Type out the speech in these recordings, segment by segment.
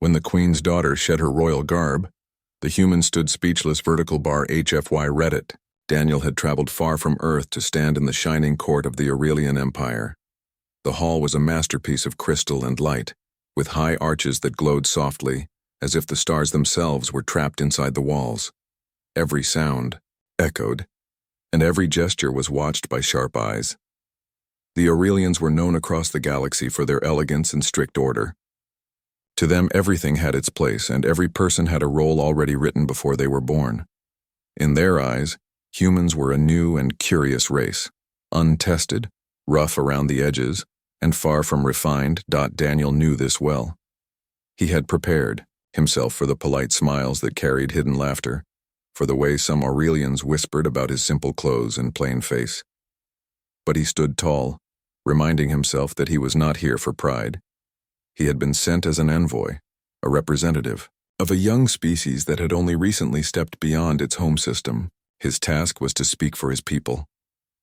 When the queen's daughter shed her royal garb, the human stood speechless. Vertical bar HFY Reddit. Daniel had traveled far from Earth to stand in the shining court of the Aurelian Empire. The hall was a masterpiece of crystal and light, with high arches that glowed softly, as if the stars themselves were trapped inside the walls. Every sound echoed, and every gesture was watched by sharp eyes. The Aurelians were known across the galaxy for their elegance and strict order. To them, everything had its place, and every person had a role already written before they were born. In their eyes, humans were a new and curious race, untested, rough around the edges, and far from refined. Daniel knew this well. He had prepared himself for the polite smiles that carried hidden laughter, for the way some Aurelians whispered about his simple clothes and plain face. But he stood tall, reminding himself that he was not here for pride. He had been sent as an envoy, a representative, of a young species that had only recently stepped beyond its home system. His task was to speak for his people,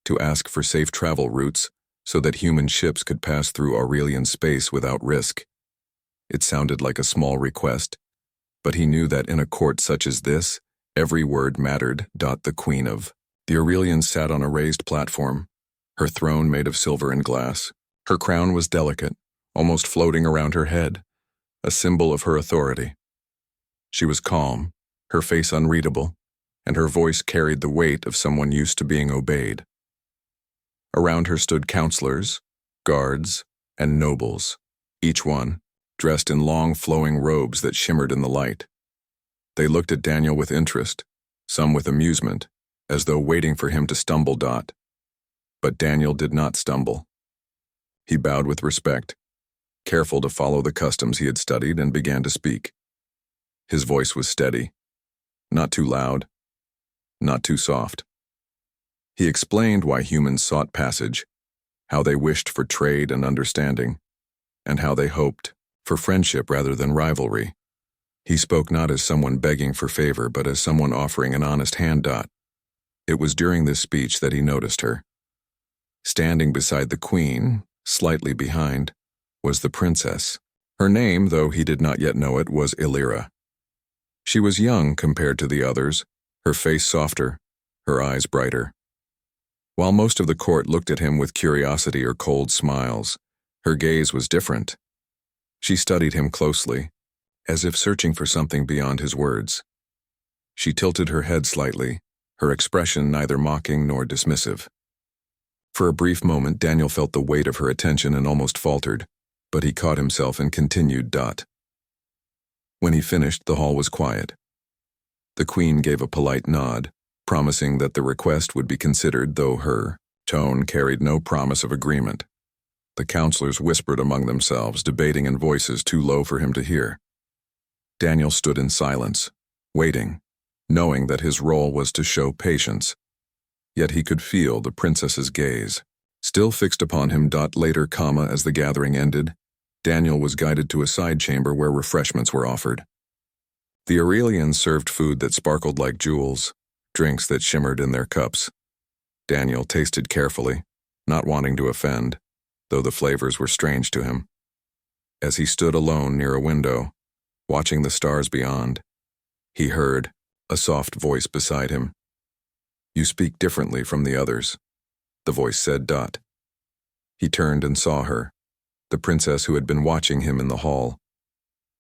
to ask for safe travel routes so that human ships could pass through Aurelian space without risk. It sounded like a small request, but he knew that in a court such as this, every word mattered. The queen of the Aurelians sat on a raised platform, her throne made of silver and glass. Her crown was delicate, almost floating around her head, a symbol of her authority. She was calm, her face unreadable, and her voice carried the weight of someone used to being obeyed. Around her stood counselors, guards, and nobles, each one dressed in long flowing robes that shimmered in the light. They looked at Daniel with interest, some with amusement, as though waiting for him to stumble. But Daniel did not stumble. He bowed with respect, careful to follow the customs he had studied, and began to speak. His voice was steady, not too loud, not too soft. He explained why humans sought passage, how they wished for trade and understanding, and how they hoped for friendship rather than rivalry. He spoke not as someone begging for favor, but as someone offering an honest hand. It was during this speech that he noticed her. Standing beside the queen, slightly behind, was the princess. Her name, though he did not yet know it, was Illyra. She was young compared to the others, her face softer, her eyes brighter. While most of the court looked at him with curiosity or cold smiles, her gaze was different. She studied him closely, as if searching for something beyond his words. She tilted her head slightly, her expression neither mocking nor dismissive. For a brief moment, Daniel felt the weight of her attention and almost faltered, but he caught himself and continued. When he finished, the hall was quiet. The queen gave a polite nod, promising that the request would be considered, though her tone carried no promise of agreement. The counselors whispered among themselves, debating in voices too low for him to hear. Daniel stood in silence, waiting, knowing that his role was to show patience. Yet he could feel the princess's gaze, still fixed upon him. Later, as the gathering ended, Daniel was guided to a side chamber where refreshments were offered. The Aurelians served food that sparkled like jewels, drinks that shimmered in their cups. Daniel tasted carefully, not wanting to offend, though the flavors were strange to him. As he stood alone near a window, watching the stars beyond, he heard a soft voice beside him. "You speak differently from the others," the voice said. He turned and saw her, the princess who had been watching him in the hall.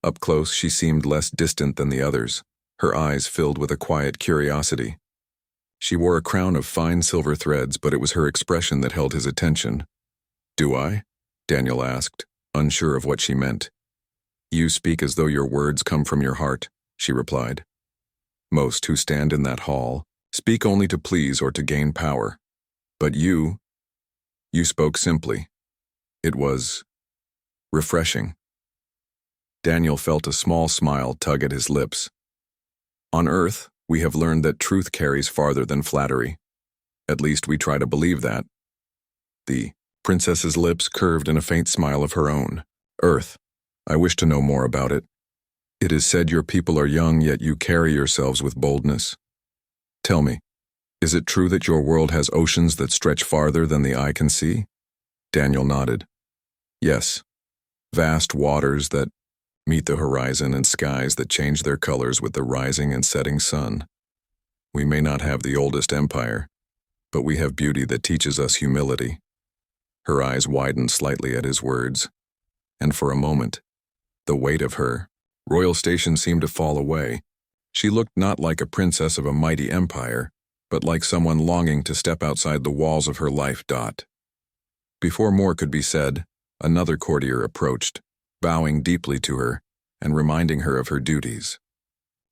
Up close, she seemed less distant than the others, her eyes filled with a quiet curiosity. She wore a crown of fine silver threads, but it was her expression that held his attention. "Do I?" Daniel asked, unsure of what she meant. "You speak as though your words come from your heart," she replied. "Most who stand in that hall speak only to please or to gain power. But you spoke simply. It was refreshing." Daniel felt a small smile tug at his lips. "On Earth, we have learned that truth carries farther than flattery. At least we try to believe that." The princess's lips curved in a faint smile of her own. "Earth, I wish to know more about it. It is said your people are young, yet you carry yourselves with boldness. Tell me, is it true that your world has oceans that stretch farther than the eye can see?" Daniel nodded. "Yes, vast waters that Meet the horizon and skies that change their colors with the rising and setting sun. We may not have the oldest empire, but we have beauty that teaches us humility. Her eyes widened slightly at his words, and for a moment, the weight of her royal station seemed to fall away. She looked not like a princess of a mighty empire, but like someone longing to step outside the walls of her life. Before more could be said, another courtier approached, bowing deeply to her and reminding her of her duties.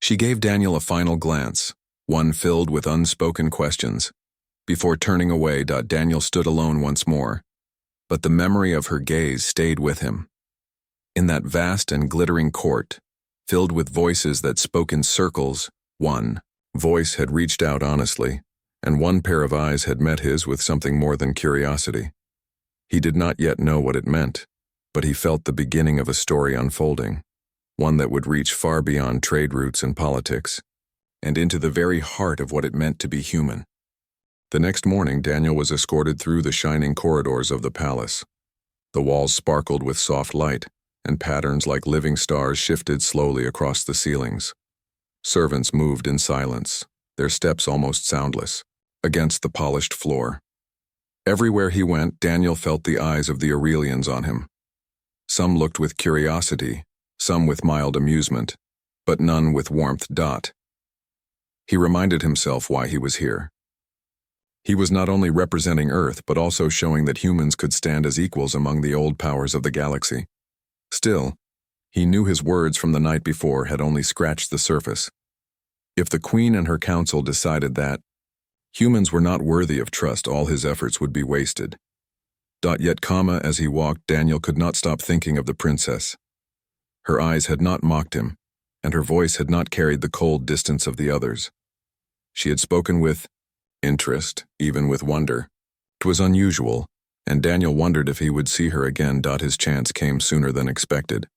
She gave Daniel a final glance, one filled with unspoken questions. Before turning away, Daniel stood alone once more, but the memory of her gaze stayed with him. In that vast and glittering court, filled with voices that spoke in circles, one voice had reached out honestly, and one pair of eyes had met his with something more than curiosity. He did not yet know what it meant, but he felt the beginning of a story unfolding, one that would reach far beyond trade routes and politics, and into the very heart of what it meant to be human. The next morning, Daniel was escorted through the shining corridors of the palace. The walls sparkled with soft light, and patterns like living stars shifted slowly across the ceilings. Servants moved in silence, their steps almost soundless, against the polished floor. Everywhere he went, Daniel felt the eyes of the Aurelians on him. Some looked with curiosity, some with mild amusement, but none with warmth. He reminded himself why he was here. He was not only representing Earth, but also showing that humans could stand as equals among the old powers of the galaxy. Still, he knew his words from the night before had only scratched the surface. If the Queen and her council decided that humans were not worthy of trust, all his efforts would be wasted. Yet, as he walked, Daniel could not stop thinking of the princess. Her eyes had not mocked him, and her voice had not carried the cold distance of the others. She had spoken with interest, even with wonder. It was unusual, and Daniel wondered if he would see her again. His chance came sooner than expected.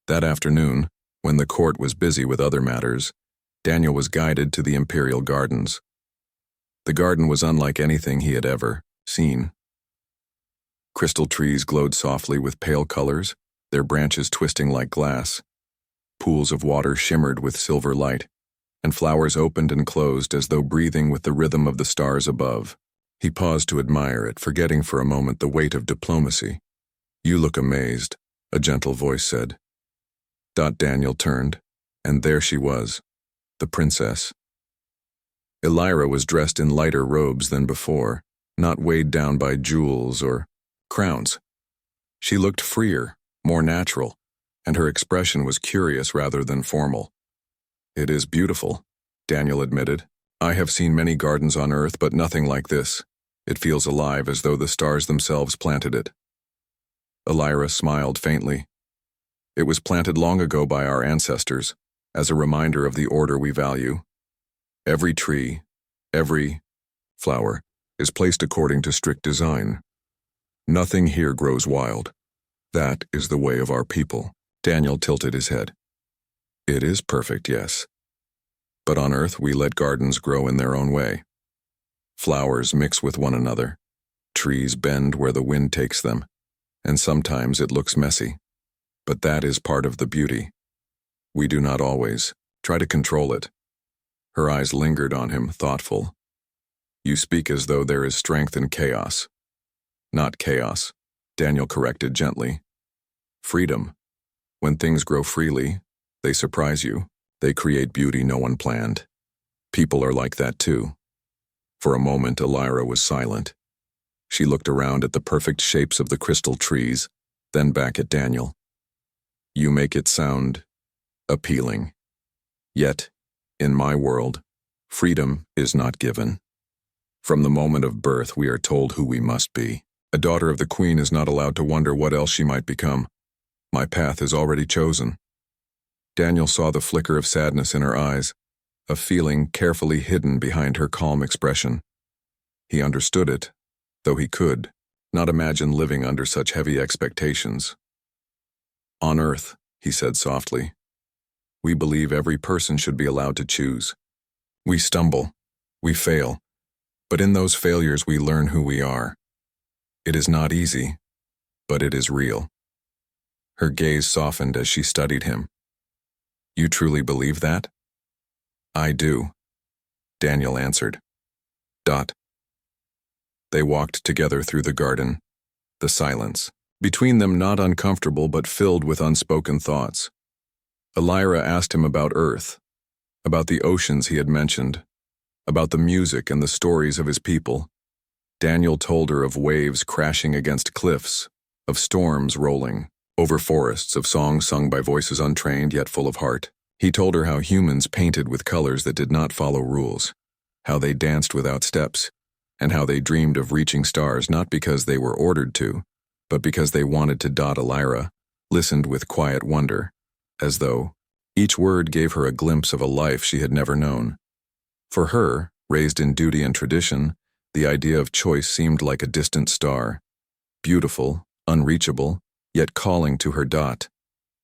That afternoon, when the court was busy with other matters, Daniel was guided to the Imperial Gardens. The garden was unlike anything he had ever seen. Crystal trees glowed softly with pale colors, their branches twisting like glass. Pools of water shimmered with silver light, and flowers opened and closed as though breathing with the rhythm of the stars above. He paused to admire it, forgetting for a moment the weight of diplomacy. "You look amazed," a gentle voice said. Daniel turned, and there she was, the princess. Elira was dressed in lighter robes than before, not weighed down by jewels or crowns. She looked freer, more natural, and her expression was curious rather than formal. "It is beautiful," Daniel admitted. "I have seen many gardens on Earth, but nothing like this. It feels alive, as though the stars themselves planted it." Elira smiled faintly. "It was planted long ago by our ancestors, as a reminder of the order we value. Every tree, every flower, is placed according to strict design. Nothing here grows wild. That is the way of our people." Daniel tilted his head. "It is perfect, yes. But on Earth we let gardens grow in their own way. Flowers mix with one another. Trees bend where the wind takes them, and sometimes it looks messy. But that is part of the beauty. We do not always try to control it." Her eyes lingered on him, thoughtful. "You speak as though there is strength in chaos." "Not chaos," Daniel corrected gently. "Freedom. When things grow freely, they surprise you. They create beauty no one planned. People are like that too." For a moment, Elira was silent. She looked around at the perfect shapes of the crystal trees, then back at Daniel. "You make it sound appealing. Yet, in my world, freedom is not given. From the moment of birth, we are told who we must be. A daughter of the Queen is not allowed to wonder what else she might become. My path is already chosen." Daniel saw the flicker of sadness in her eyes, a feeling carefully hidden behind her calm expression. He understood it, though he could not imagine living under such heavy expectations. "On Earth," he said softly, "we believe every person should be allowed to choose. We stumble, we fail, but in those failures we learn who we are. It is not easy, but it is real." Her gaze softened as she studied him. You truly believe that? I do, Daniel answered. Dot. They walked together through the garden, the silence, between them not uncomfortable but filled with unspoken thoughts. Elira asked him about Earth, about the oceans he had mentioned, about the music and the stories of his people. Daniel told her of waves crashing against cliffs, of storms rolling over forests, of songs sung by voices untrained yet full of heart. He told her how humans painted with colors that did not follow rules, how they danced without steps, and how they dreamed of reaching stars not because they were ordered to, but because they wanted to. Elira listened with quiet wonder, as though each word gave her a glimpse of a life she had never known. For her, raised in duty and tradition, the idea of choice seemed like a distant star, beautiful, unreachable, yet calling to her.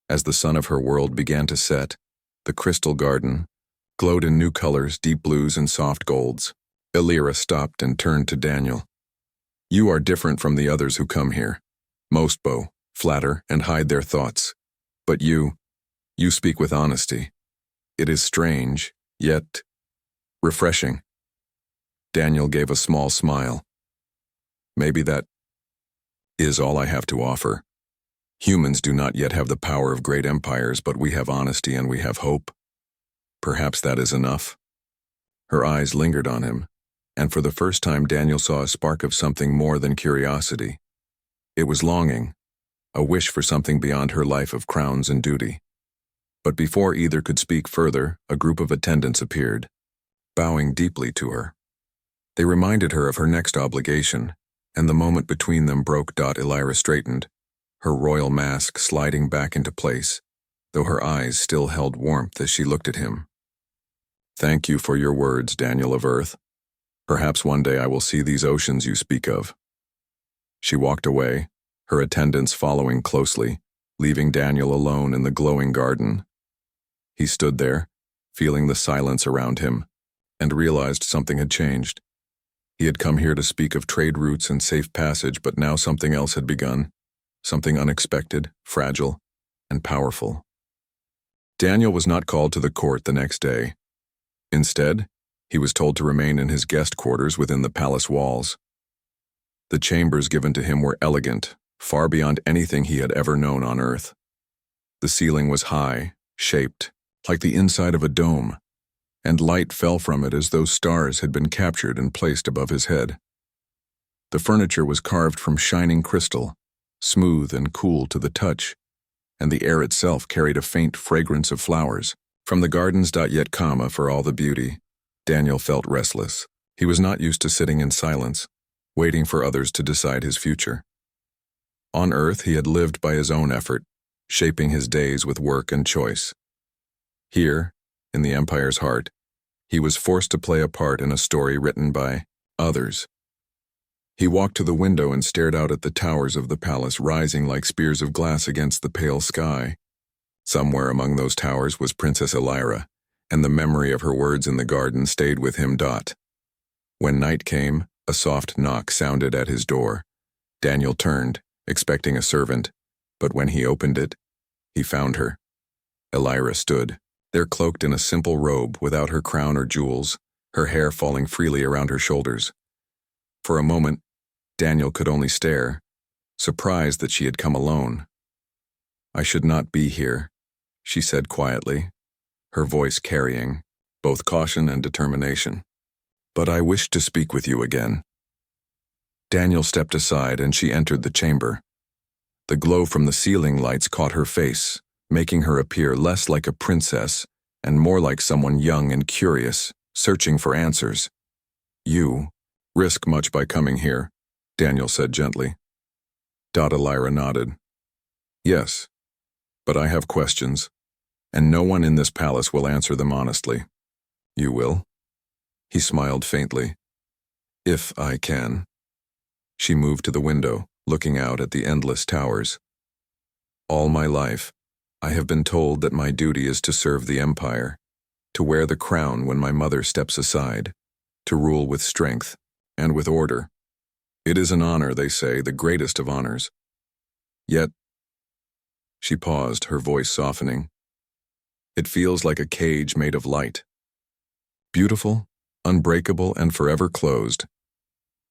As the sun of her world began to set, the crystal garden glowed in new colors, deep blues and soft golds. Elira stopped and turned to Daniel. You are different from the others who come here. Most bow, flatter, and hide their thoughts. But you speak with honesty. It is strange, yet refreshing. Daniel gave a small smile. Maybe that is all I have to offer. Humans do not yet have the power of great empires, but we have honesty and we have hope. Perhaps that is enough. Her eyes lingered on him, and for the first time Daniel saw a spark of something more than curiosity. It was longing, a wish for something beyond her life of crowns and duty. But before either could speak further, a group of attendants appeared, bowing deeply to her. They reminded her of her next obligation, and the moment between them broke. Elira straightened, her royal mask sliding back into place, though her eyes still held warmth as she looked at him. Thank you for your words, Daniel of Earth. Perhaps one day I will see these oceans you speak of. She walked away, her attendants following closely, leaving Daniel alone in the glowing garden. He stood there, feeling the silence around him, and realized something had changed. He had come here to speak of trade routes and safe passage, but now something else had begun, something unexpected, fragile, and powerful. Daniel was not called to the court the next day. Instead, he was told to remain in his guest quarters within the palace walls. The chambers given to him were elegant, far beyond anything he had ever known on Earth. The ceiling was high, shaped, like the inside of a dome, and light fell from it as though stars had been captured and placed above his head. The furniture was carved from shining crystal, smooth and cool to the touch, and the air itself carried a faint fragrance of flowers. From the gardens. Yet, for all the beauty, Daniel felt restless. He was not used to sitting in silence, waiting for others to decide his future. On Earth, he had lived by his own effort, shaping his days with work and choice. Here, in the Empire's heart, he was forced to play a part in a story written by others. He walked to the window and stared out at the towers of the palace rising like spears of glass against the pale sky. Somewhere among those towers was Princess Elira, and the memory of her words in the garden stayed with him. When night came, a soft knock sounded at his door. Daniel turned, expecting a servant, but when he opened it, he found her. Elira stood, there cloaked in a simple robe without her crown or jewels, her hair falling freely around her shoulders. For a moment, Daniel could only stare, surprised that she had come alone. I should not be here, she said quietly, her voice carrying both caution and determination. But I wish to speak with you again. Daniel stepped aside and she entered the chamber. The glow from the ceiling lights caught her face, making her appear less like a princess and more like someone young and curious, searching for answers. You risk much by coming here, Daniel said gently. Elira nodded. Yes, but I have questions, and no one in this palace will answer them honestly. You will? He smiled faintly. If I can. She moved to the window, looking out at the endless towers. All my life, I have been told that my duty is to serve the Empire, to wear the crown when my mother steps aside, to rule with strength and with order. It is an honor, they say, the greatest of honors. Yet, She paused, her voice softening. It feels like a cage made of light. Beautiful, unbreakable, and forever closed.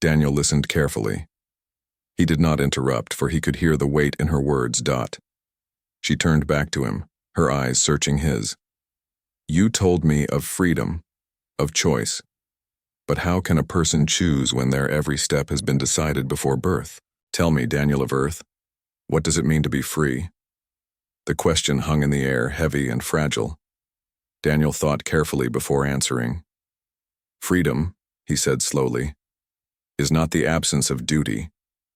Daniel listened carefully. He did not interrupt, for he could hear the weight in her words. She turned back to him, her eyes searching his. You told me of freedom, of choice. But how can a person choose when their every step has been decided before birth? Tell me, Daniel of Earth, what does it mean to be free? The question hung in the air, heavy and fragile. Daniel thought carefully before answering. Freedom, he said slowly, is not the absence of duty.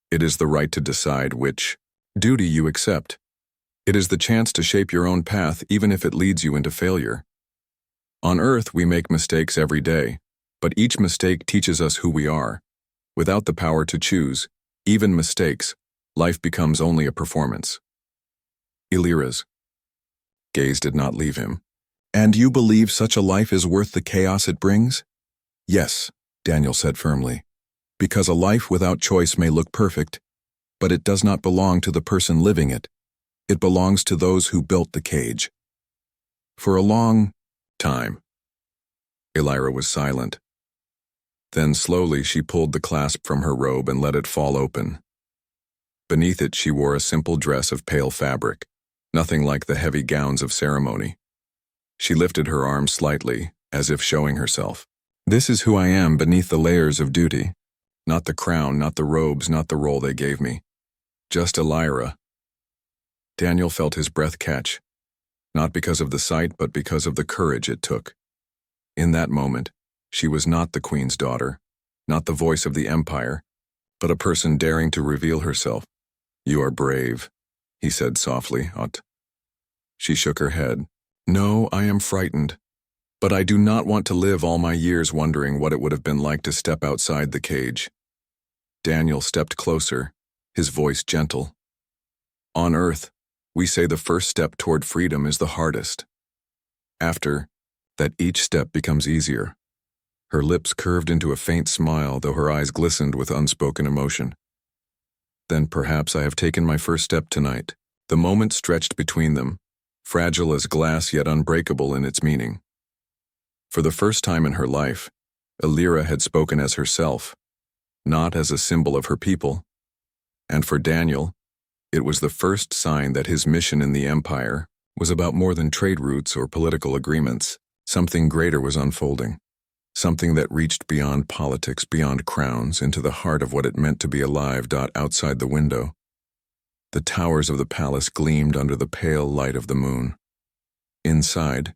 It is the right to decide which duty you accept. It is the chance to shape your own path, even if it leads you into failure. On Earth, we make mistakes every day, but each mistake teaches us who we are. Without the power to choose, even mistakes, life becomes only a performance. Illyra's gaze did not leave him. And you believe such a life is worth the chaos it brings? Yes, Daniel said firmly. Because a life without choice may look perfect, but it does not belong to the person living it. It belongs to those who built the cage. For a long time, Illyra was silent. Then slowly she pulled the clasp from her robe and let it fall open. Beneath it she wore a simple dress of pale fabric, nothing like the heavy gowns of ceremony. She lifted her arms slightly, as if showing herself. This is who I am beneath the layers of duty. Not the crown, not the robes, not the role they gave me. Just Illyra. Daniel felt his breath catch, not because of the sight, but because of the courage it took. In that moment, she was not the queen's daughter, not the voice of the empire, but a person daring to reveal herself. You are brave, he said softly. She shook her head. No, I am frightened. But I do not want to live all my years wondering what it would have been like to step outside the cage. Daniel stepped closer, his voice gentle. On Earth, we say the first step toward freedom is the hardest. After that, each step becomes easier. Her lips curved into a faint smile, though her eyes glistened with unspoken emotion. Then perhaps I have taken my first step tonight. The moment stretched between them, fragile as glass yet unbreakable in its meaning. For the first time in her life, Illyra had spoken as herself, not as a symbol of her people. And for Daniel, it was the first sign that his mission in the Empire was about more than trade routes or political agreements. Something greater was unfolding. Something that reached beyond politics, beyond crowns, into the heart of what it meant to be alive. Outside the window, the towers of the palace gleamed under the pale light of the moon. Inside,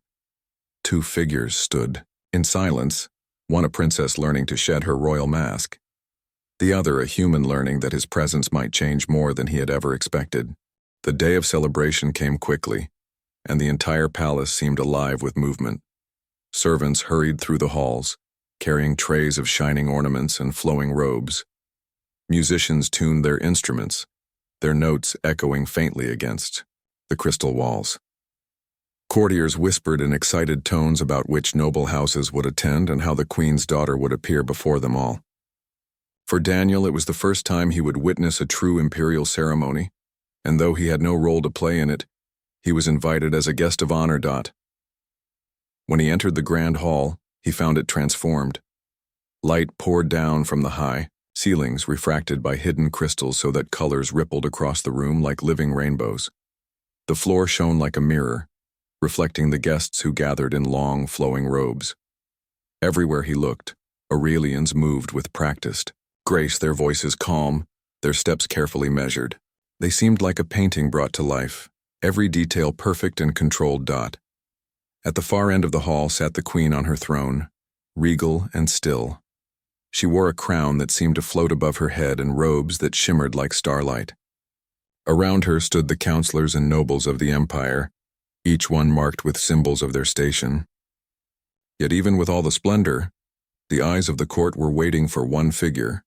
two figures stood, in silence, one a princess learning to shed her royal mask, the other a human learning that his presence might change more than he had ever expected. The day of celebration came quickly, and the entire palace seemed alive with movement. Servants hurried through the halls, carrying trays of shining ornaments and flowing robes. Musicians tuned their instruments, their notes echoing faintly against the crystal walls. Courtiers whispered in excited tones about which noble houses would attend and how the queen's daughter would appear before them all. For Daniel, it was the first time he would witness a true imperial ceremony, and though he had no role to play in it, he was invited as a guest of honor. When he entered the grand hall, he found it transformed. Light poured down from the high ceilings, refracted by hidden crystals so that colors rippled across the room like living rainbows. The floor shone like a mirror, reflecting the guests who gathered in long, flowing robes. Everywhere he looked, Aurelians moved with practiced grace, their voices calm, their steps carefully measured. They seemed like a painting brought to life, every detail perfect and controlled. At the far end of the hall sat the queen on her throne, regal and still. She wore a crown that seemed to float above her head and robes that shimmered like starlight. Around her stood the counselors and nobles of the empire, each one marked with symbols of their station. Yet even with all the splendor, the eyes of the court were waiting for one figure.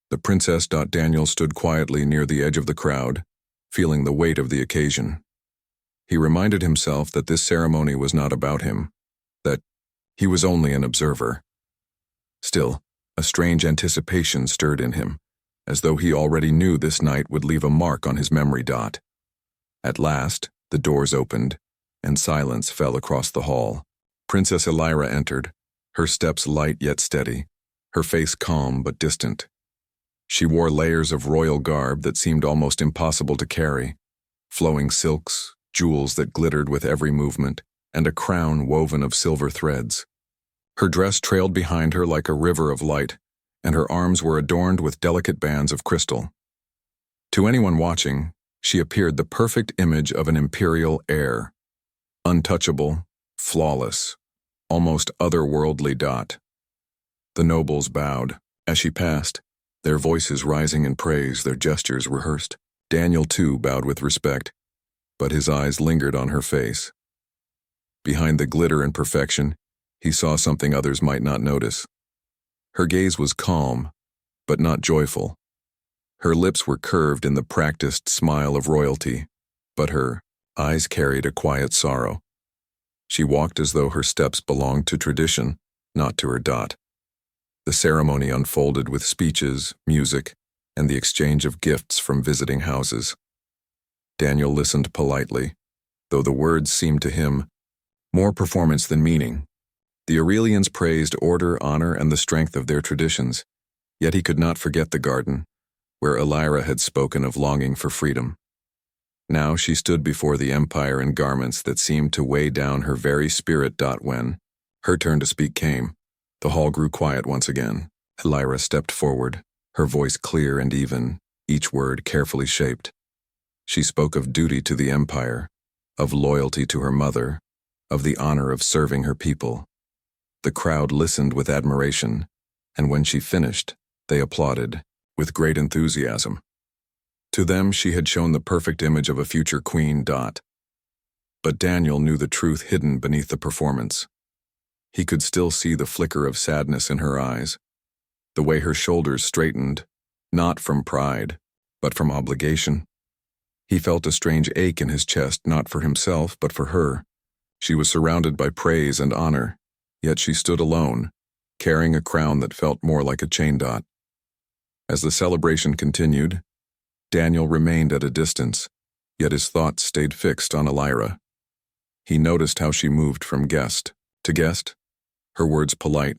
The princess. Daniel stood quietly near the edge of the crowd, feeling the weight of the occasion. He reminded himself that this ceremony was not about him, that he was only an observer. Still, a strange anticipation stirred in him, as though he already knew this night would leave a mark on his memory. At last, the doors opened, and silence fell across the hall. Princess Elira entered, her steps light yet steady, her face calm but distant. She wore layers of royal garb that seemed almost impossible to carry, flowing silks, jewels that glittered with every movement, and a crown woven of silver threads. Her dress trailed behind her like a river of light, and her arms were adorned with delicate bands of crystal. To anyone watching, she appeared the perfect image of an imperial heir. Untouchable, flawless, almost otherworldly. The nobles bowed. As she passed, their voices rising in praise, their gestures rehearsed. Daniel, too, bowed with respect, but his eyes lingered on her face. Behind the glitter and perfection, he saw something others might not notice. Her gaze was calm, but not joyful. Her lips were curved in the practiced smile of royalty, but her eyes carried a quiet sorrow. She walked as though her steps belonged to tradition, not to her. The ceremony unfolded with speeches, music, and the exchange of gifts from visiting houses. Daniel listened politely, though the words seemed to him more performance than meaning. The Aurelians praised order, honor, and the strength of their traditions, yet he could not forget the garden, where Elira had spoken of longing for freedom. Now she stood before the empire in garments that seemed to weigh down her very spirit. When her turn to speak came, the hall grew quiet once again. Elira stepped forward, her voice clear and even, each word carefully shaped. She spoke of duty to the empire, of loyalty to her mother, of the honor of serving her people. The crowd listened with admiration, and when she finished, they applauded with great enthusiasm. To them, she had shown the perfect image of a future queen. But Daniel knew the truth hidden beneath the performance. He could still see the flicker of sadness in her eyes, the way her shoulders straightened, not from pride, but from obligation. He felt a strange ache in his chest, not for himself, but for her. She was surrounded by praise and honor, yet she stood alone, carrying a crown that felt more like a chain. As the celebration continued, Daniel remained at a distance, yet his thoughts stayed fixed on Elira. He noticed how she moved from guest to guest, her words polite,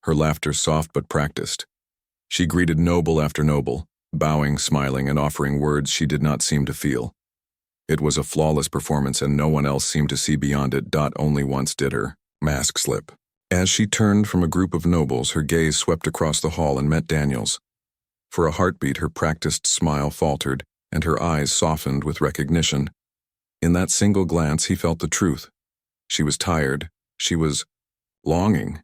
her laughter soft but practiced. She greeted noble after noble, bowing, smiling, and offering words she did not seem to feel. It was a flawless performance, and no one else seemed to see beyond it. Only once did her mask slip. As she turned from a group of nobles, her gaze swept across the hall and met Daniel's. For a heartbeat, her practiced smile faltered, and her eyes softened with recognition. In that single glance, he felt the truth. She was tired, she was longing,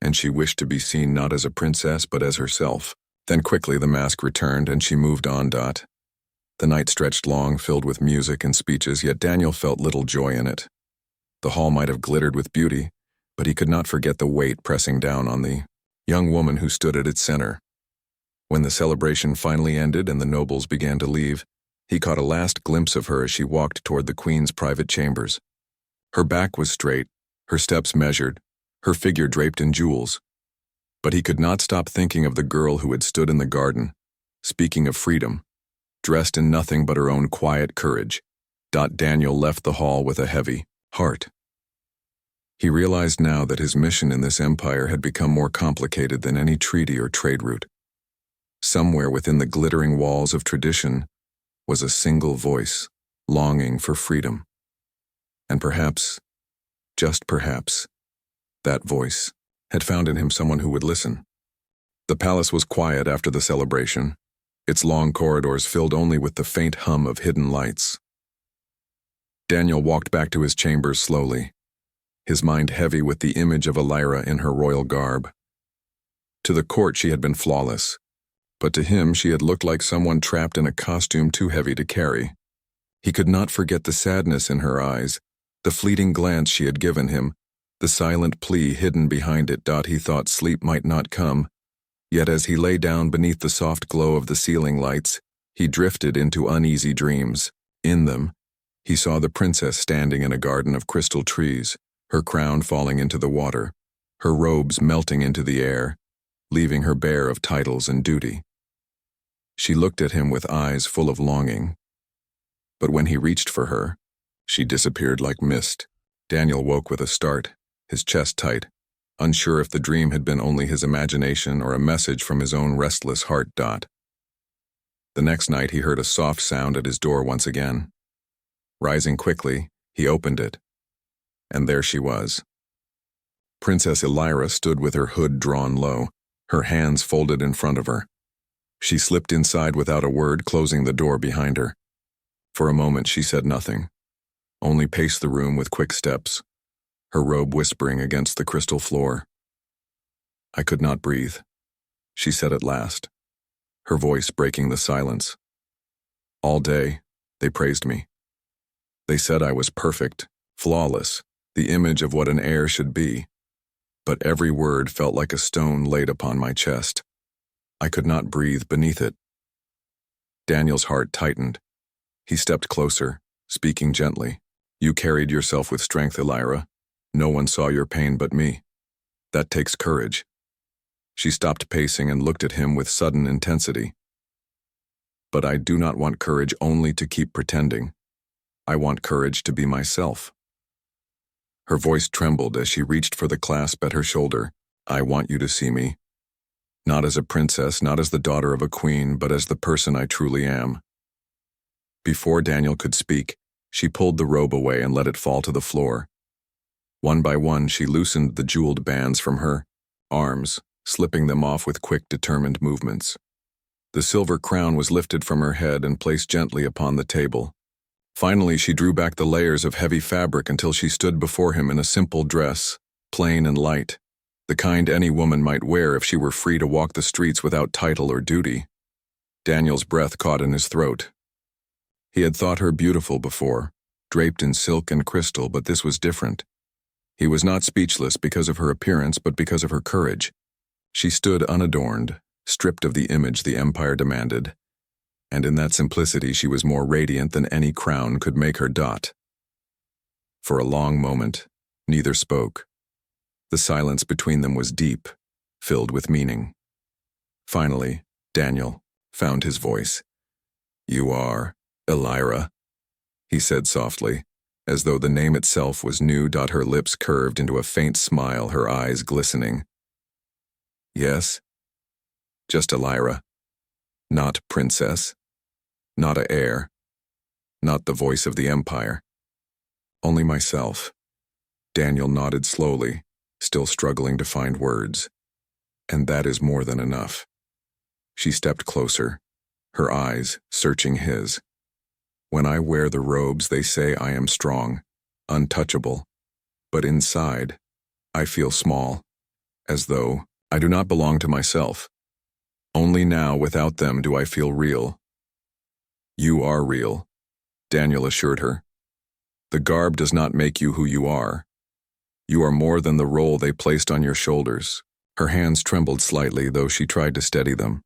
and she wished to be seen not as a princess but as herself. Then quickly the mask returned, and she moved on. The night stretched long, filled with music and speeches, yet Daniel felt little joy in it. The hall might have glittered with beauty, but he could not forget the weight pressing down on the young woman who stood at its center. When the celebration finally ended and the nobles began to leave, he caught a last glimpse of her as she walked toward the queen's private chambers. Her back was straight, her steps measured, her figure draped in jewels. But he could not stop thinking of the girl who had stood in the garden, speaking of freedom, dressed in nothing but her own quiet courage. Daniel left the hall with a heavy heart. He realized now that his mission in this empire had become more complicated than any treaty or trade route. Somewhere within the glittering walls of tradition was a single voice, longing for freedom. And perhaps, just perhaps, that voice had found in him someone who would listen. The palace was quiet after the celebration, its long corridors filled only with the faint hum of hidden lights. Daniel walked back to his chambers slowly, his mind heavy with the image of Elira in her royal garb. To the court she had been flawless, but to him she had looked like someone trapped in a costume too heavy to carry. He could not forget the sadness in her eyes, the fleeting glance she had given him, the silent plea hidden behind it. He thought sleep might not come, yet as he lay down beneath the soft glow of the ceiling lights, he drifted into uneasy dreams. In them, he saw the princess standing in a garden of crystal trees, her crown falling into the water, her robes melting into the air, leaving her bare of titles and duty. She looked at him with eyes full of longing. But when he reached for her, she disappeared like mist. Daniel woke with a start, his chest tight, unsure if the dream had been only his imagination or a message from his own restless heart. The next night he heard a soft sound at his door once again. Rising quickly, he opened it, and there she was. Princess Elira stood with her hood drawn low, her hands folded in front of her. She slipped inside without a word, closing the door behind her. For a moment she said nothing, only paced the room with quick steps, her robe whispering against the crystal floor. "I could not breathe," she said at last, her voice breaking the silence. "All day, they praised me. They said I was perfect, flawless, the image of what an heir should be. But every word felt like a stone laid upon my chest. I could not breathe beneath it." Daniel's heart tightened. He stepped closer, speaking gently. "You carried yourself with strength, Elira. No one saw your pain but me. That takes courage." She stopped pacing and looked at him with sudden intensity. "But I do not want courage only to keep pretending. I want courage to be myself." Her voice trembled as she reached for the clasp at her shoulder. "I want you to see me. Not as a princess, not as the daughter of a queen, but as the person I truly am." Before Daniel could speak, she pulled the robe away and let it fall to the floor. One by one, she loosened the jeweled bands from her arms, slipping them off with quick, determined movements. The silver crown was lifted from her head and placed gently upon the table. Finally, she drew back the layers of heavy fabric until she stood before him in a simple dress, plain and light, the kind any woman might wear if she were free to walk the streets without title or duty. Daniel's breath caught in his throat. He had thought her beautiful before, draped in silk and crystal, but this was different. He was not speechless because of her appearance, but because of her courage. She stood unadorned, stripped of the image the empire demanded, and in that simplicity she was more radiant than any crown could make her. For a long moment, neither spoke. The silence between them was deep, filled with meaning. Finally, Daniel found his voice. "You are Elira," he said softly, as though the name itself was new. Her lips curved into a faint smile, her eyes glistening. "Yes, just Elira. Not princess. Not a heir. Not the voice of the empire. Only myself." Daniel nodded slowly, still struggling to find words. "And that is more than enough." She stepped closer, her eyes searching his. "When I wear the robes, they say I am strong, untouchable. But inside, I feel small, as though I do not belong to myself. Only now, without them, do I feel real." "You are real," Daniel assured her. "The garb does not make you who you are. You are more than the role they placed on your shoulders." Her hands trembled slightly, though she tried to steady them.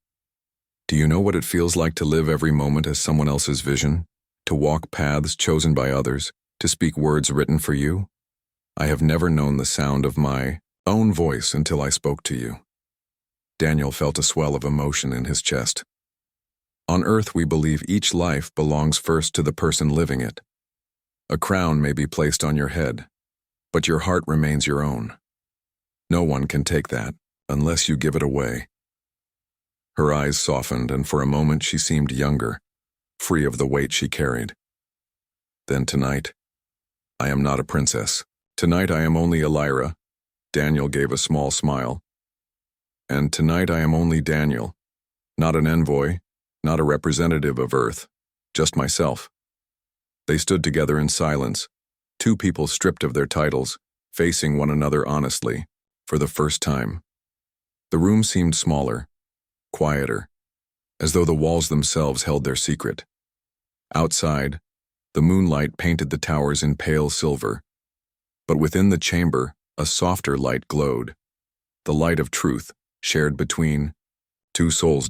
"Do you know what it feels like to live every moment as someone else's vision? To walk paths chosen by others, to speak words written for you? I have never known the sound of my own voice until I spoke to you." Daniel felt a swell of emotion in his chest. On Earth, we believe each life belongs first to the person living it. A crown may be placed on your head, but your heart remains your own. No one can take that unless you give it away. Her eyes softened, and for a moment she seemed younger, free of the weight she carried. "Then tonight, I am not a princess. Tonight I am only Elira." Daniel gave a small smile. "And tonight I am only Daniel, not an envoy, not a representative of Earth, just myself." They stood together in silence, two people stripped of their titles, facing one another honestly, for the first time. The room seemed smaller, quieter, as though the walls themselves held their secret. Outside, the moonlight painted the towers in pale silver, but within the chamber, a softer light glowed, the light of truth, shared between two souls.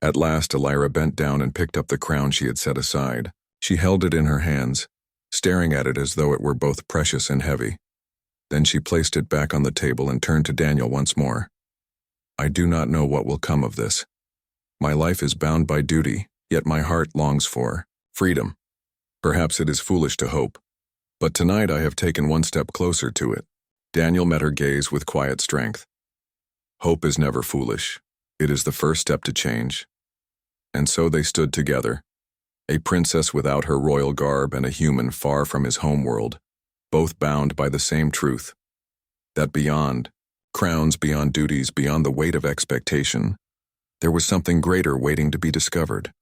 At last, Elira bent down and picked up the crown she had set aside. She held it in her hands, staring at it as though it were both precious and heavy. Then she placed it back on the table and turned to Daniel once more. "I do not know what will come of this. My life is bound by duty, yet my heart longs for freedom. Perhaps it is foolish to hope, but tonight I have taken one step closer to it. Daniel met her gaze with quiet strength. Hope is never foolish. It is the first step to change. And so they stood together, a princess without her royal garb and a human far from his homeworld, both bound by the same truth, that beyond crowns, beyond duties, beyond the weight of expectation, there was something greater waiting to be discovered.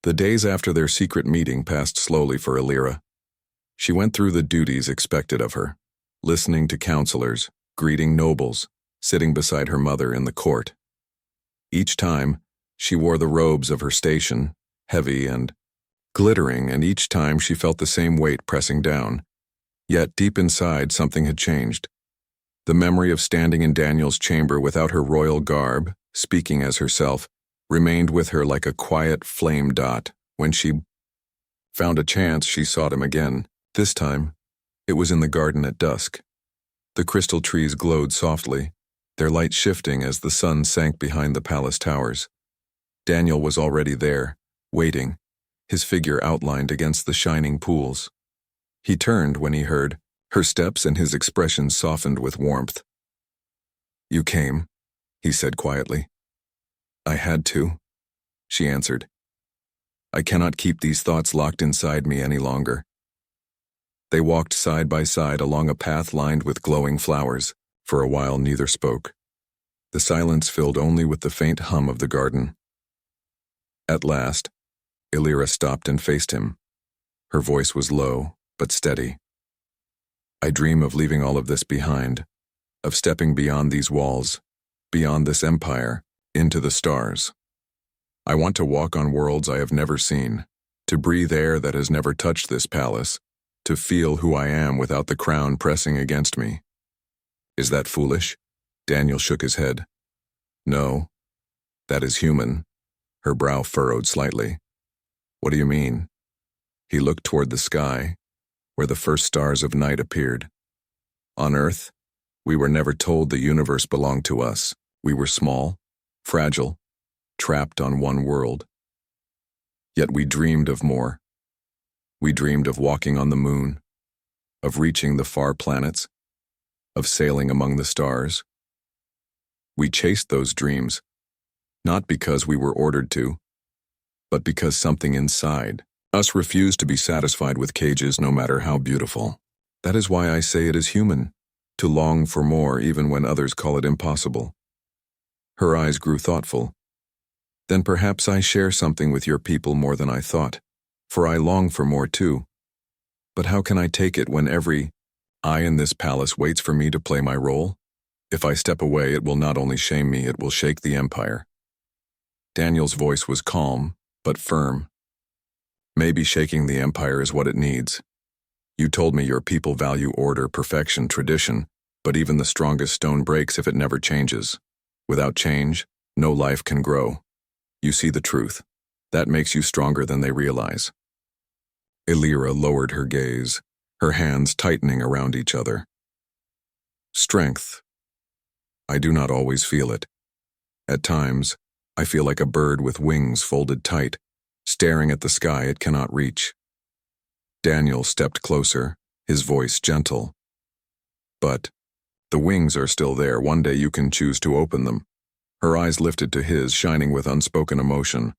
The days after their secret meeting passed slowly for Illyra. She went through the duties expected of her, listening to counselors, greeting nobles, sitting beside her mother in the court. Each time, she wore the robes of her station, heavy and glittering, and each time she felt the same weight pressing down. Yet deep inside, something had changed. The memory of standing in Daniel's chamber without her royal garb, speaking as herself, remained with her like a quiet flame dot. When she found a chance, she sought him again. This time, it was in the garden at dusk. The crystal trees glowed softly, their light shifting as the sun sank behind the palace towers. Daniel was already there, waiting, his figure outlined against the shining pools. He turned when he heard her steps, and his expression softened with warmth. "You came," he said quietly. "I had to," she answered. "I cannot keep these thoughts locked inside me any longer." They walked side by side along a path lined with glowing flowers. For a while neither spoke. The silence filled only with the faint hum of the garden. At last, Illyra stopped and faced him. Her voice was low, but steady. "I dream of leaving all of this behind, of stepping beyond these walls, beyond this empire, into the stars. I want to walk on worlds I have never seen, to breathe air that has never touched this palace, to feel who I am without the crown pressing against me." "Is that foolish?" Daniel shook his head. "No, that is human." Her brow furrowed slightly. "What do you mean?" He looked toward the sky, where the first stars of night appeared. "On Earth, we were never told the universe belonged to us. We were small, fragile, trapped on one world. Yet we dreamed of more. We dreamed of walking on the moon, of reaching the far planets, of sailing among the stars. We chased those dreams, not because we were ordered to, but because something inside us refused to be satisfied with cages no matter how beautiful. That is why I say it is human, to long for more even when others call it impossible." Her eyes grew thoughtful. "Then perhaps I share something with your people more than I thought, for I long for more too. But how can I take it when every eye in this palace waits for me to play my role? If I step away, it will not only shame me, it will shake the empire." Daniel's voice was calm, but firm. "Maybe shaking the empire is what it needs. You told me your people value order, perfection, tradition, but even the strongest stone breaks if it never changes. Without change, no life can grow. You see the truth. That makes you stronger than they realize." Illyra lowered her gaze, her hands tightening around each other. "Strength. I do not always feel it. At times, I feel like a bird with wings folded tight, staring at the sky it cannot reach." Daniel stepped closer, his voice gentle. "But the wings are still there. One day you can choose to open them." Her eyes lifted to his, shining with unspoken emotion.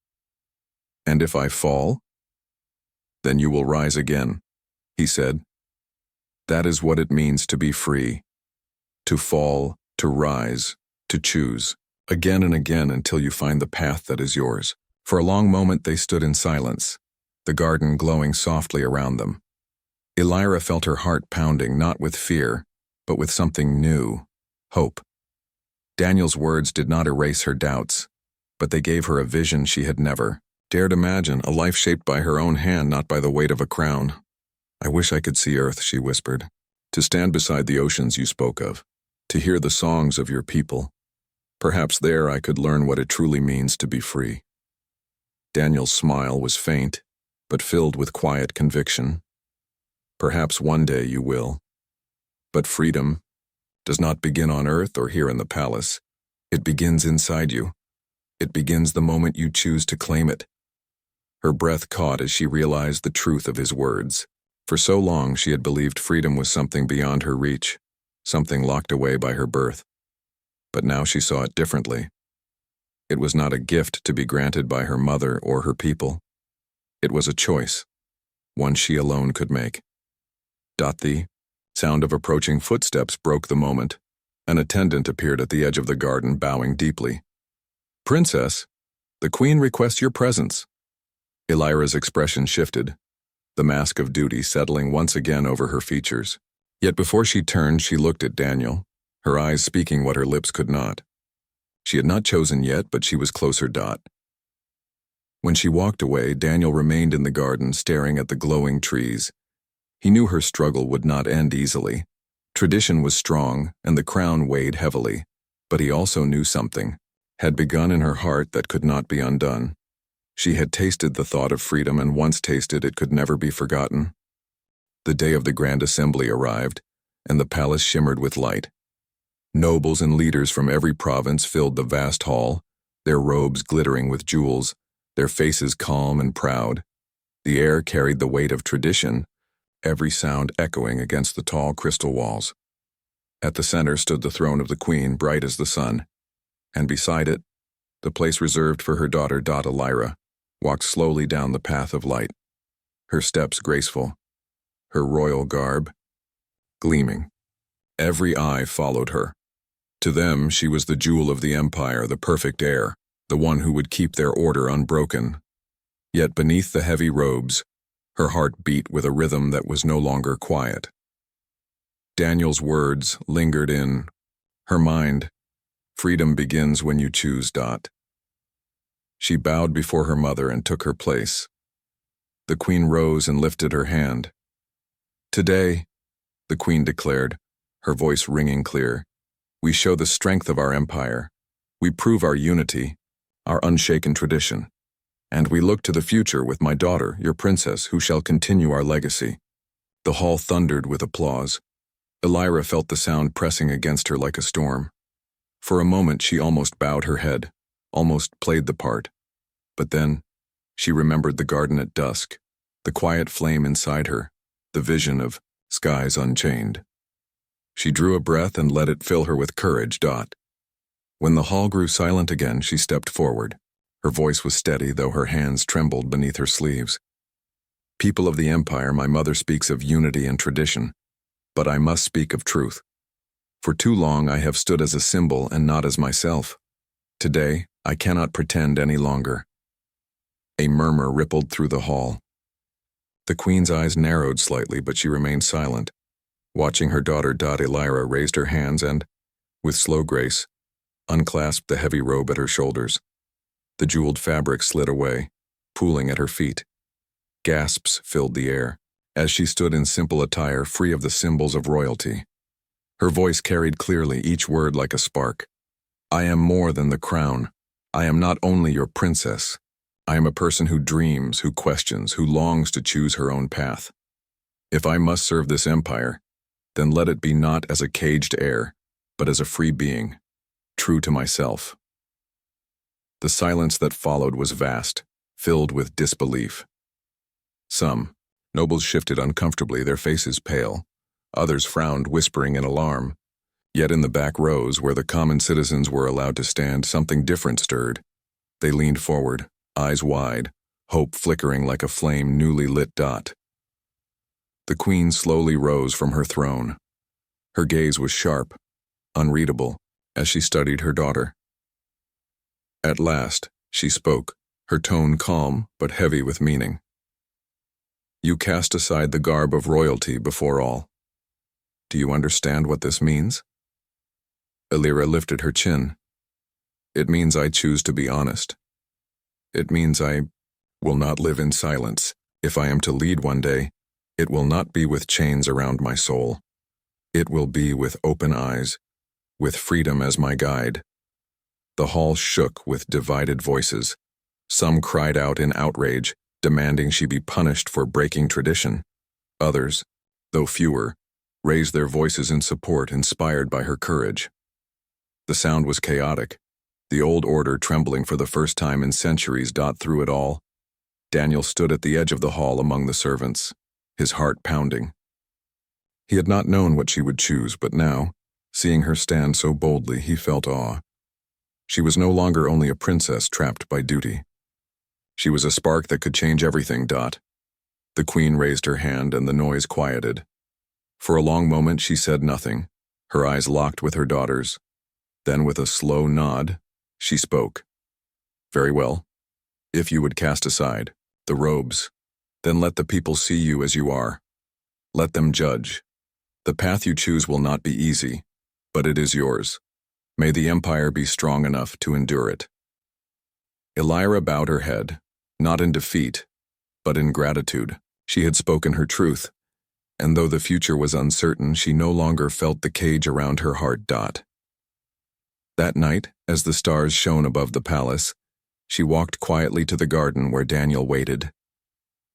"And if I fall? Then you will rise again," he said. "That is what it means to be free. To fall, to rise, to choose, again and again until you find the path that is yours." For a long moment they stood in silence, the garden glowing softly around them. Illyra felt her heart pounding, not with fear, but with something new, hope. Daniel's words did not erase her doubts, but they gave her a vision she had never dared imagine, a life shaped by her own hand, not by the weight of a crown. "I wish I could see Earth," she whispered, "to stand beside the oceans you spoke of, to hear the songs of your people. Perhaps there I could learn what it truly means to be free." Daniel's smile was faint, but filled with quiet conviction. "Perhaps one day you will. But freedom does not begin on Earth or here in the palace. It begins inside you. It begins the moment you choose to claim it." Her breath caught as she realized the truth of his words. For so long she had believed freedom was something beyond her reach, something locked away by her birth. But now she saw it differently. It was not a gift to be granted by her mother or her people. It was a choice, one she alone could make. The sound of approaching footsteps broke the moment. An attendant appeared at the edge of the garden, bowing deeply. "Princess, the Queen requests your presence." Elira's expression shifted, the mask of duty settling once again over her features. Yet before she turned, she looked at Daniel, her eyes speaking what her lips could not. She had not chosen yet, but she was closer. When she walked away, Daniel remained in the garden, staring at the glowing trees. He knew her struggle would not end easily. Tradition was strong, and the crown weighed heavily. But he also knew something had begun in her heart that could not be undone. She had tasted the thought of freedom, and once tasted it could never be forgotten. The day of the grand assembly arrived, and the palace shimmered with light. Nobles and leaders from every province filled the vast hall, their robes glittering with jewels, their faces calm and proud. The air carried the weight of tradition, every sound echoing against the tall crystal walls. At the center stood the throne of the Queen, bright as the sun, and beside it, the place reserved for her daughter Elira, walked slowly down the path of light, her steps graceful, her royal garb gleaming. Every eye followed her. To them, she was the jewel of the empire, the perfect heir, the one who would keep their order unbroken. Yet beneath the heavy robes, her heart beat with a rhythm that was no longer quiet. Daniel's words lingered in her mind. Freedom begins when you choose. She bowed before her mother and took her place. The Queen rose and lifted her hand. "Today," the Queen declared, her voice ringing clear, "we show the strength of our empire. We prove our unity, our unshaken tradition. And we look to the future with my daughter, your princess, who shall continue our legacy." The hall thundered with applause. Elira felt the sound pressing against her like a storm. For a moment she almost bowed her head, almost played the part. But then, she remembered the garden at dusk, the quiet flame inside her, the vision of skies unchained. She drew a breath and let it fill her with courage. When the hall grew silent again, she stepped forward. Her voice was steady, though her hands trembled beneath her sleeves. "People of the empire, my mother speaks of unity and tradition, but I must speak of truth. For too long I have stood as a symbol and not as myself. Today, I cannot pretend any longer." A murmur rippled through the hall. The Queen's eyes narrowed slightly, but she remained silent. Watching her daughter Elira raised her hands and, with slow grace, unclasped the heavy robe at her shoulders. The jeweled fabric slid away, pooling at her feet. Gasps filled the air, as she stood in simple attire, free of the symbols of royalty. Her voice carried clearly, each word like a spark. "I am more than the crown. I am not only your princess. I am a person who dreams, who questions, who longs to choose her own path. If I must serve this empire, then let it be not as a caged heir, but as a free being, true to myself." The silence that followed was vast, filled with disbelief. Some nobles shifted uncomfortably, their faces pale. Others frowned, whispering in alarm. Yet in the back rows, where the common citizens were allowed to stand, something different stirred. They leaned forward, eyes wide, hope flickering like a flame newly lit. The Queen slowly rose from her throne. Her gaze was sharp, unreadable, as she studied her daughter. At last, she spoke, her tone calm but heavy with meaning. "You cast aside the garb of royalty before all. Do you understand what this means?" Elira lifted her chin. "It means I choose to be honest. It means I will not live in silence. If I am to lead one day, it will not be with chains around my soul. It will be with open eyes, with freedom as my guide." The hall shook with divided voices. Some cried out in outrage, demanding she be punished for breaking tradition. Others, though fewer, raised their voices in support, inspired by her courage. The sound was chaotic, the old order trembling for the first time in centuries. Through it all, Daniel stood at the edge of the hall among the servants, his heart pounding. He had not known what she would choose, but now, seeing her stand so boldly, he felt awe. She was no longer only a princess trapped by duty. She was a spark that could change everything. The queen raised her hand and the noise quieted. For a long moment she said nothing, her eyes locked with her daughter's. Then with a slow nod, she spoke. Very well. If you would cast aside the robes, then let the people see you as you are. Let them judge. The path you choose will not be easy, but it is yours. May the empire be strong enough to endure it. Elira bowed her head, not in defeat, but in gratitude. She had spoken her truth, and though the future was uncertain, she no longer felt the cage around her heart. That night, as the stars shone above the palace, she walked quietly to the garden where Daniel waited.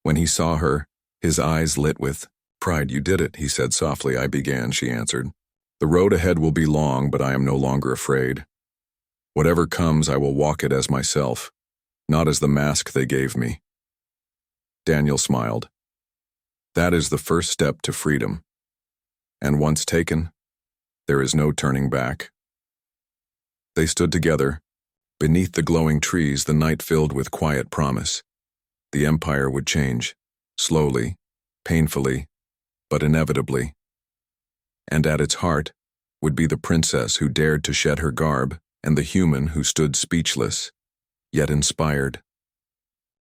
When he saw her, his eyes lit with pride. You did it, he said softly. I began, she answered. The road ahead will be long, but I am no longer afraid. Whatever comes, I will walk it as myself, not as the mask they gave me. Daniel smiled. That is the first step to freedom. And once taken, there is no turning back. They stood together. Beneath the glowing trees, the night filled with quiet promise. The empire would change, slowly, painfully, but inevitably. And at its heart would be the princess who dared to shed her garb and the human who stood speechless, yet inspired.